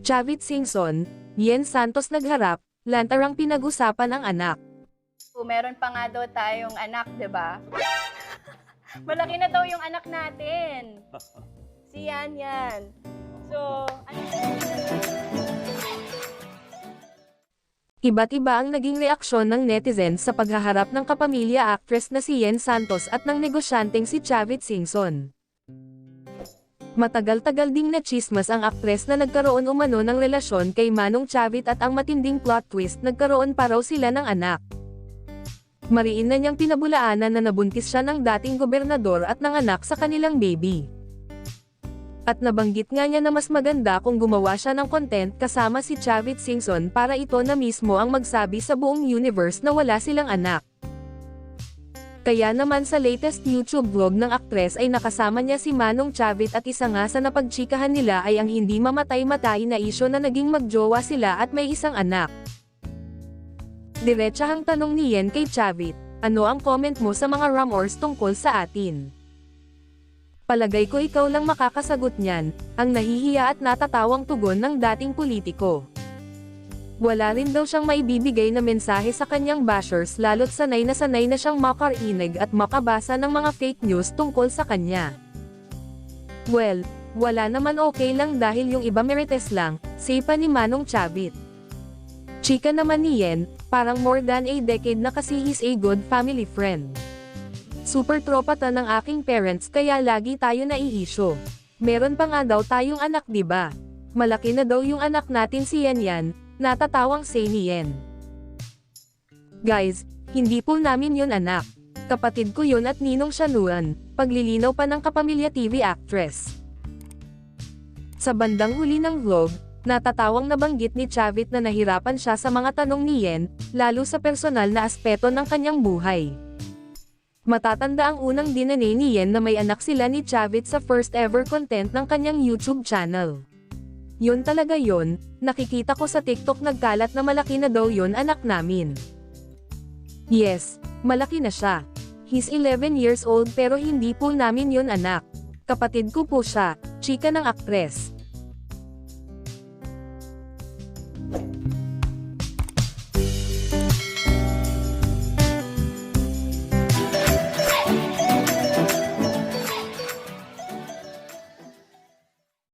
Chavit Singson, Yen Santos nagharap, lantarang pinag-usapan ang anak. Meron pa nga daw tayong anak, di ba? Malaki na daw yung anak natin. Si Yan Yan. So, Iba't iba ang naging reaksyon ng netizens sa paghaharap ng kapamilya actress na si Yen Santos at ng negosyanteng si Chavit Singson. Matagal-tagal ding nachismas ang aktres na nagkaroon umano ng relasyon kay Manong Chavit at ang matinding plot twist nagkaroon pa raw sila ng anak. Mariin na niyang pinabulaanan na nabuntis siya ng dating gobernador at nanganak sa kanilang baby. At nabanggit nga niya na mas maganda kung gumawa siya ng content kasama si Chavit Singson para ito na mismo ang magsabi sa buong universe na wala silang anak. Kaya naman sa latest YouTube vlog ng aktres ay nakasama niya si Manong Chavit at isa nga sa napagchikahan nila ay ang hindi mamatay-matay na isyo na naging magjowa sila at may isang anak. Diretsahang tanong ni Yen kay Chavit, ano ang comment mo sa mga rumors tungkol sa atin? Palagay ko ikaw lang makakasagot niyan, ang nahihiya at natatawang tugon ng dating politiko. Wala rin daw siyang maibibigay na mensahe sa kanyang bashers lalo't sanay na siyang makarinig at makabasa ng mga fake news tungkol sa kanya. Well, wala naman okay lang dahil yung iba merites lang, say pa ni Manong Chavit. Chika naman ni Yen, parang more than a decade na kasi he's a good family friend. Super tropa ta ng aking parents kaya lagi tayo naiisyo. Meron pa nga daw tayong anak diba? Malaki na daw yung anak natin si Yan Yan, natatawang say ni Yen. Guys, hindi po namin yun anak. Kapatid ko yun at ninong siyanuan, paglilinaw pa ng Kapamilya TV actress. Sa bandang huli ng vlog, natatawang nabanggit ni Chavit na nahirapan siya sa mga tanong ni Yen, lalo sa personal na aspeto ng kanyang buhay. Matatanda ang unang dinanay ni Yen na may anak sila ni Chavit sa first ever content ng kanyang YouTube channel. Yun talaga yun, nakikita ko sa TikTok nagkalat na malaki na daw yun anak namin. Yes, malaki na siya. He's 11 years old pero hindi po namin yun anak. Kapatid ko po siya, chika ng aktres.